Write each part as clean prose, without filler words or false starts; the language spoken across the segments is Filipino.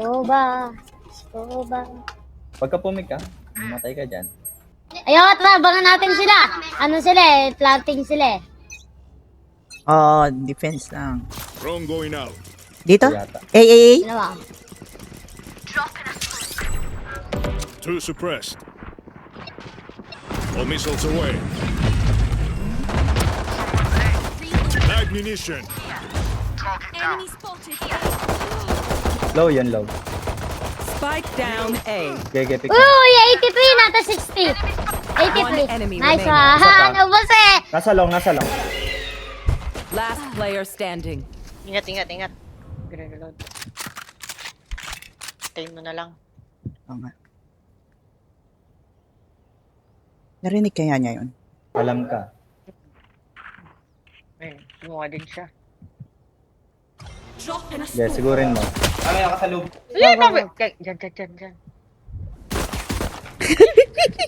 Soba. Soba. Pagka pumig ka, matay ka dyan. Ayaw, abangan natin sila. Ano sila eh, planting sila eh. Oh, defense lang. Drone going out. Dito? Yata. Ay. Ano ba? Two suppressed. All missiles away. Ammunition. Enemy spotted. Low yan, low. Spike down A. Gege, pick. Uy, 83 nata 60. One enemy 83. Nice remaining. one. Isa pa. Ano ba eh? Nasa long, nasa long. Last player standing. Ingat, ingat, ingat. Reload. Tayo mo na lang. Oo nga. Narinig kaya niya yun? Alam ka. Ayun, gumawa din siya. Yeah, sigurin mo. Ayun, namin! Diyan, diyan, diyan, diyan.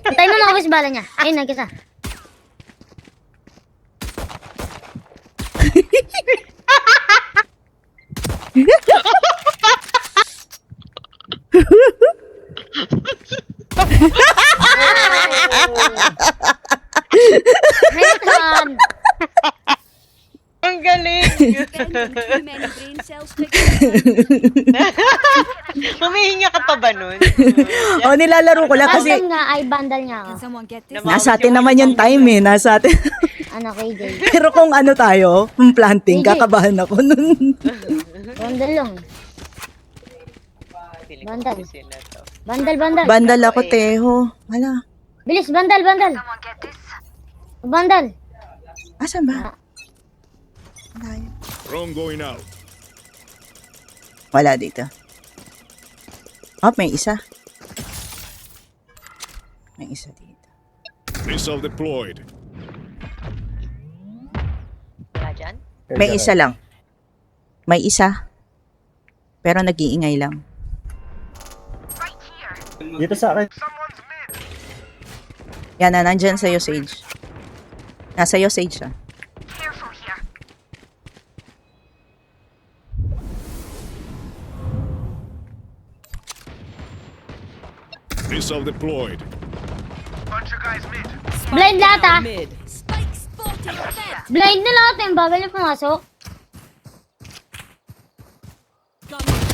Patay mo mga bala niya. Ayun, nagkisa. Meron. Ang galing! Too many brain cells to Humihinga ka pa ba nun? Oh, nilalaro ko lang kasi Bandal nga, ay bandal nga ako. Can someone get this? nasa atin naman yung time eh. Nasa atin. Ano, KJ? Pero kung ano tayo, kung planting, Hindi. kakabahan ako nun. Bandal lang. Feeling Bandal. ko sila to. Bandal, bandal. Bandal ako, Teho. Hala. Bilis, bandal, bandal. Bandal. Asan ba? Wala yun. Drone going out. Wala dito. Oh, may isa. May isa dito. Missile deployed. Wala dyan? May isa lang. May isa. Pero nag-iingay lang. Dito sa akin. Yan na, nandyan sa'yo, Sage. Nasa iyo, Sage, ah. Missile deployed. Blind lahat ah. Mid. Spike spotted. Dead. Blind na lahat eh. Bagal yung pumasok.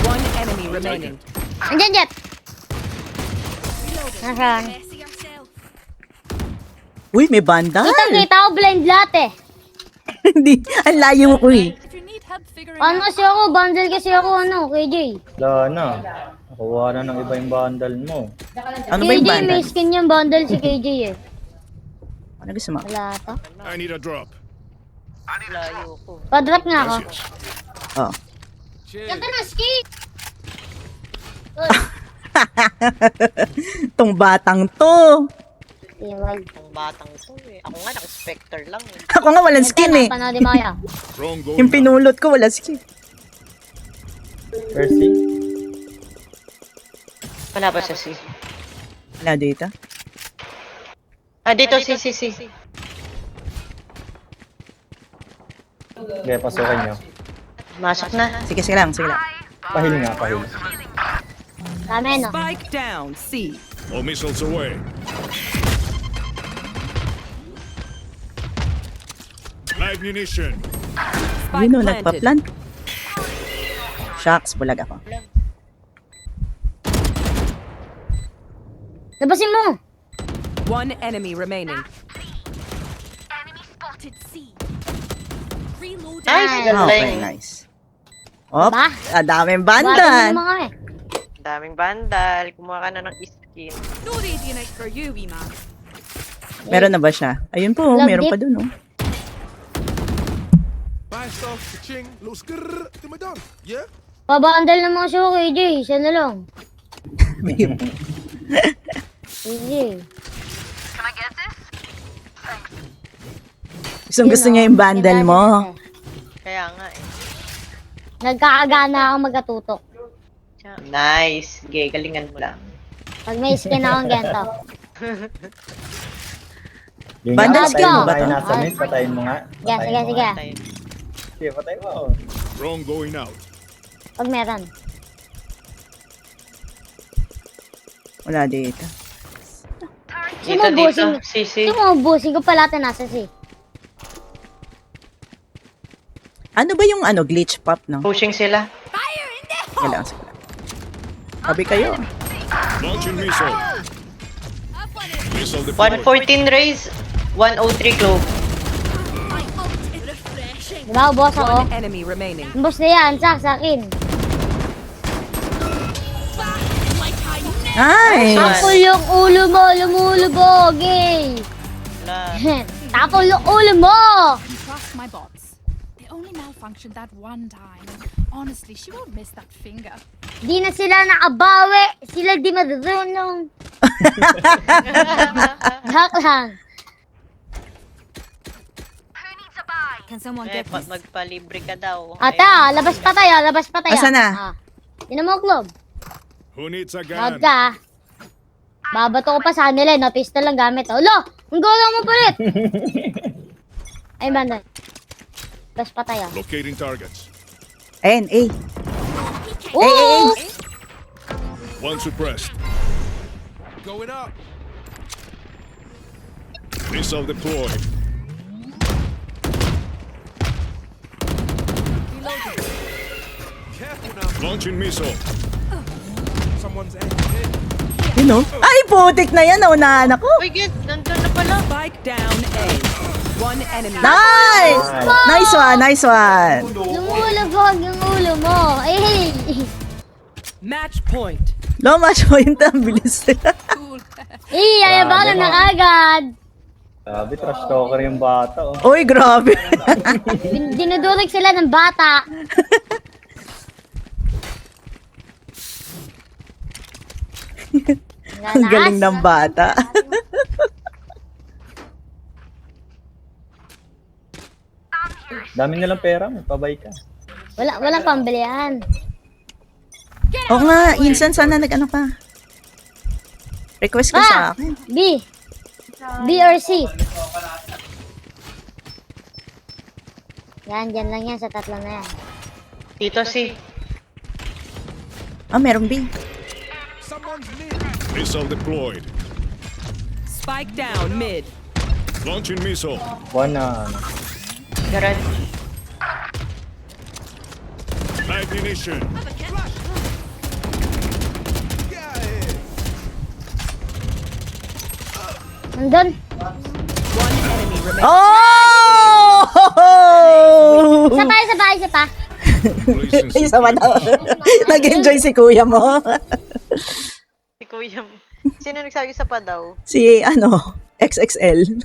One enemy remaining. Andyan, Jet. Nasaan? Messy yourself. Uy, may bandal. Kita ko blind lahat eh. Hindi, ang layo ko eh. If you need help figuring Ano kasi ako, bundle kasi ako, ano, KJ. Wala na. Nakuha na ng iba yung bundle mo. Ano ba yung KJ, bandal? may skin yung bundle si KJ eh. Ano gusto mo? Wala to. I need a drop. Layo ko. Padrop nga ako. Gracias. Oh. Ganda na, skin! Tong batang to. Iwag. Ang batang to eh. Ako nga, naka-specter lang eh. Ako nga walang skin eh. Panoodin mo kaya. Drone going Yung out. pinulot ko, wala skin. Percy. Wala ba siya si? Wala dito. Ah, dito si. Kaya pasukin nyo. Masok na. Sige, sige lang, sige lang. Pahil nga, pahil. Dami, no? Spike down C. All missiles away. Live munition. Spike Yun o, planted. nagpa-plant. Shucks, bulag ako. Labasin mo! One enemy remaining. enemy spotted. C. Reload. Nice, Ay. Okay, galing. nice. Op, Ba? daming Bandal bandan. mo kami. Daming bandal. Kumuha ka na ng skin. No radiant for you, wee man. Meron na ba siya? Ayun po, Love meron it. pa dun, oh. Bye stuff, ching, little skrrr, to my done. Yeah? Pabandal na mga show, KJ. Isa na lang. KJ. Gusto niya yung bundle mo. Kaya nga eh. Nagkakagana ako magkatutok. Nice. Gay, galingan mo lang. Pag may skin akong gento. Yun Bandal nga, skin patayin mo mo ba nga to? yung nasa mid. Patayin mo nga. Sige, sige, sige. Tayo. Sige, patay mo. Drone going out. Pag meron. Wala dito. Dito, dito. Sisi. Yung mga bossing ko pala nasa si. Ano ba yung glitch pop, no? Pushing sila. Wala. Sabi kayo. Launching missile. Missile deployed. 114 raise, 103 clove. Diba, boss ako? One enemy remaining. Ang boss na yan, sa akin. Nice! Tapol yung ulo mo, lumulubog, eh. Na. Tapol yung ulo mo! Trust my bots. They only malfunctioned that one time. Honestly, she won't miss that finger. Di na sila nakabawi. Sila di madudunong. Hak lang. Can someone Eh, magpalibre ka daw. Ata, labas pa tayo, labas pa tayo. Asa na? Ah. Tinan mo, Glob. Who needs a Wag gun? ka. Babato ko pa sa nila, no? Pistol lang gamit. Ulo! Ang gulo mo palit! Ay, banda. Labas pa tayo. Locating targets. Ayun, eh. Oo! One suppressed. Going up. Missile deployed. Careful now. Launching missile. Someone's ahead. Yun, no? Ay, putik na yan. Naunahan ako. Uy, good. Nandun na pala. Spike down A. One enemy. Nice! Nice one, nice one. Lumulubog yung ulo mo. Eh! Match point. No match point. Ang bilis nila. Eh, ayabangan na agad. Sabi, trash talker yung bata, oh. Uy, grabe. Dinudurig sila ng bata. Ang galing ng bata. Dami nilang pera, may pabay ka. Walang pambilihan. Oo nga, insan sana nag-ano ka. Request ka sa akin. B. B or C. Yan, dyan lang yan sa tatlo na yan. Dito si. Ah, meron B. Someone's near. Missile deployed. Spike down mid. Launching missile. One na, Garage. Live munition. Get out of here. Nandun. One enemy remaining. Oh! Isa pa, isa pa, isa pa. Placing Ay, sama daw. Nag-enjoy si kuya mo. Si Kuya. Sino nagsabi sa pa daw? Si, XXL.